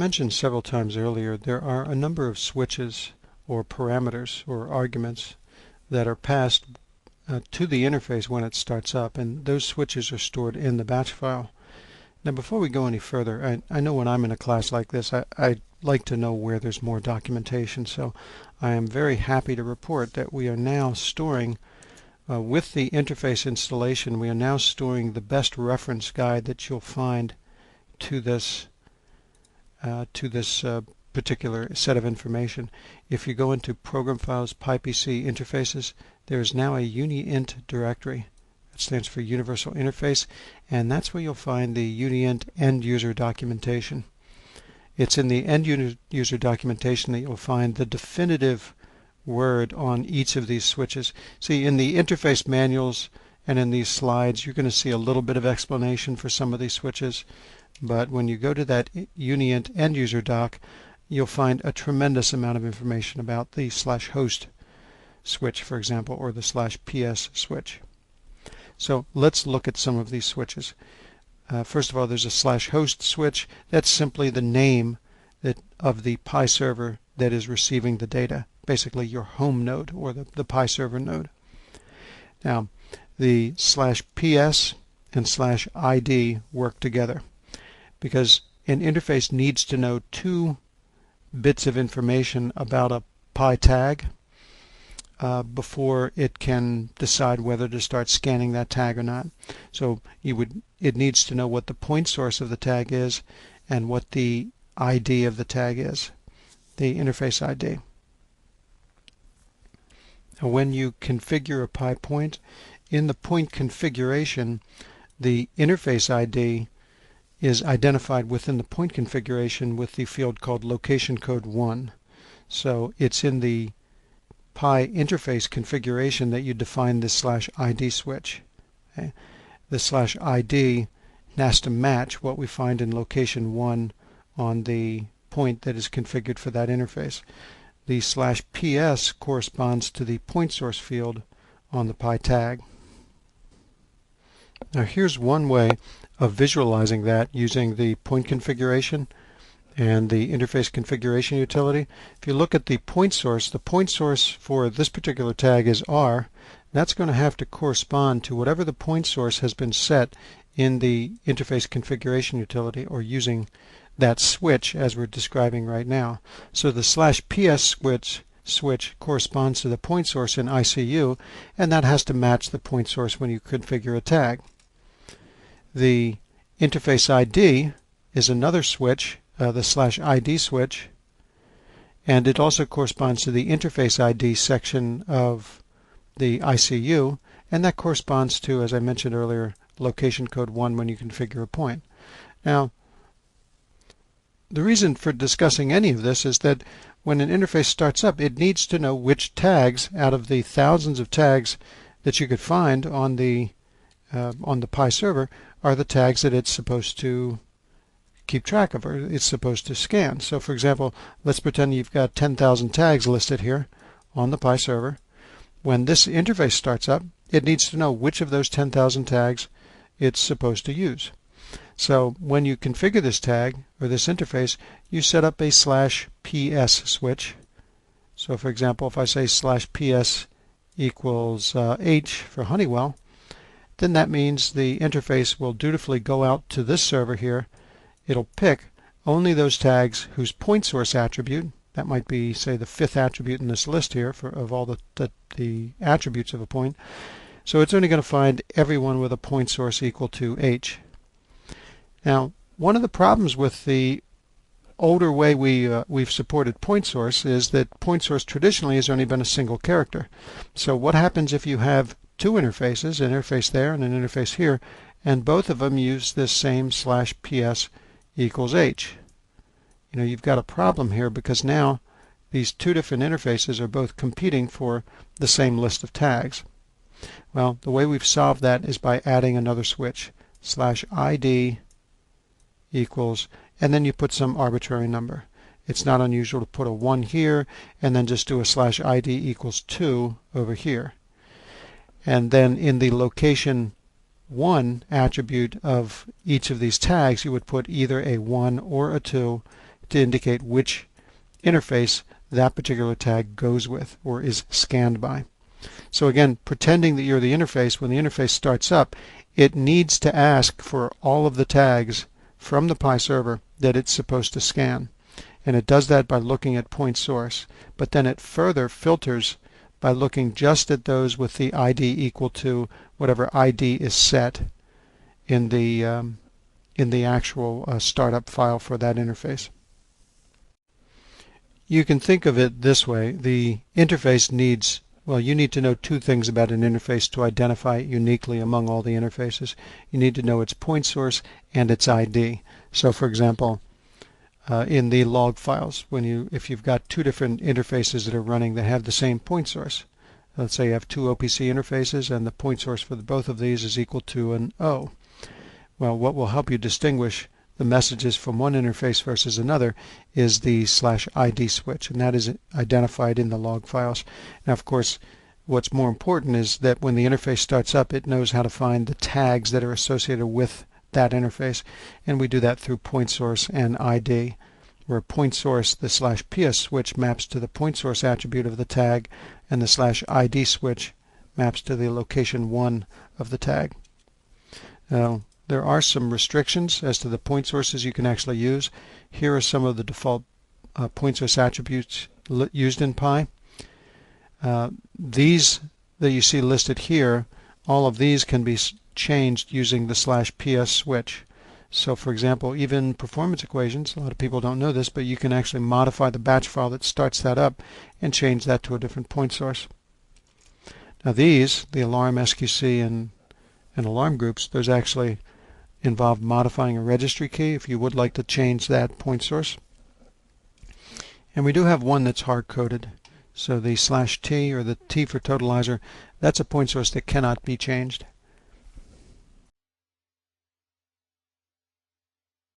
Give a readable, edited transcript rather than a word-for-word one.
mentioned several times earlier, there are a number of switches or parameters or arguments that are passed to the interface when it starts up, and those switches are stored in the batch file. Now before we go any further, I know when I'm in a class like this, I like to know where there's more documentation, so I am very happy to report that we are now storing with the interface installation, we are now storing the best reference guide that you'll find to this particular set of information. If you go into Program Files, PyPC Interfaces, there is now a UniInt directory. That stands for Universal Interface, and that's where you'll find the UniInt end user documentation. It's in the end user documentation that you'll find the definitive word on each of these switches. See, in the interface manuals and in these slides, you're going to see a little bit of explanation for some of these switches, but when you go to that UniInt end user doc, you'll find a tremendous amount of information about the /host switch, for example, or the /ps switch. So let's look at some of these switches. First of all, there's a /host switch. That's simply the name of the Pi server that is receiving the data, basically your home node or the Pi server node. Now, the /ps and /id work together because an interface needs to know 2 bits of information about a Pi tag before it can decide whether to start scanning that tag or not. So it needs to know what the point source of the tag is and what the ID of the tag is, the interface ID. Now, when you configure a Pi point, in the point configuration, the interface ID is identified within the point configuration with the field called location code 1. So it's in the Pi interface configuration that you define this /ID switch. Okay? The /ID has to match what we find in location 1 on the point that is configured for that interface. The /PS corresponds to the point source field on the Pi tag. Now here's one way of visualizing that using the point configuration and the interface configuration utility. If you look at the point source for this particular tag is R. That's going to have to correspond to whatever the point source has been set in the interface configuration utility, or using that switch as we're describing right now. So the /PS switch corresponds to the point source in ICU, and that has to match the point source when you configure a tag. The interface ID is another switch, the /ID switch, and it also corresponds to the interface ID section of the ICU, and that corresponds to, as I mentioned earlier, location code 1 when you configure a point. Now, the reason for discussing any of this is that when an interface starts up, it needs to know which tags out of the thousands of tags that you could find on the Pi server are the tags that it's supposed to keep track of, or it's supposed to scan. So for example, let's pretend you've got 10,000 tags listed here on the Pi server. When this interface starts up, it needs to know which of those 10,000 tags it's supposed to use. So when you configure this tag or this interface, you set up a /PS switch. So for example, if I say /PS equals H for Honeywell, then that means the interface will dutifully go out to this server here. It'll pick only those tags whose point source attribute, that might be, say, the 5th attribute in this list here of all the attributes of a point. So it's only going to find everyone with a point source equal to H. Now, one of the problems with the older way we've supported point source is that point source traditionally has only been a single character. So what happens if you have 2 interfaces, an interface there and an interface here, and both of them use this same /PS equals H? You know, you've got a problem here because now these 2 different interfaces are both competing for the same list of tags. Well, the way we've solved that is by adding another switch, /ID equals, and then you put some arbitrary number. It's not unusual to put a 1 here and then just do a /ID equals 2 over here. And then in the location 1 attribute of each of these tags, you would put either a 1 or a 2 to indicate which interface that particular tag goes with or is scanned by. So again, pretending that you're the interface, when the interface starts up, it needs to ask for all of the tags from the Pi server that it's supposed to scan. And it does that by looking at point source. But then it further filters by looking just at those with the ID equal to whatever ID is set in the actual startup file for that interface. You can think of it this way. The interface needs, well, you need to know two things about an interface to identify it uniquely among all the interfaces. You need to know its point source and its ID. So for example, in the log files, if you've got two different interfaces that are running that have the same point source, let's say you have two OPC interfaces and the point source for both of these is equal to an O. Well, what will help you distinguish the messages from one interface versus another is the /ID switch, and that is identified in the log files. Now, of course, what's more important is that when the interface starts up, it knows how to find the tags that are associated with that interface, and we do that through point source and ID, where point source, the /PS switch, maps to the point source attribute of the tag, and the /ID switch maps to the location 1 of the tag. Now, there are some restrictions as to the point sources you can actually use. Here are some of the default point source attributes used in Pi. These that you see listed here, all of these can be changed using the /PS switch. So for example, even performance equations, a lot of people don't know this, but you can actually modify the batch file that starts that up and change that to a different point source. Now these, the alarm, SQC, and alarm groups, those actually involve modifying a registry key if you would like to change that point source. And we do have one that's hard-coded. So the /T, or the T for totalizer, that's a point source that cannot be changed.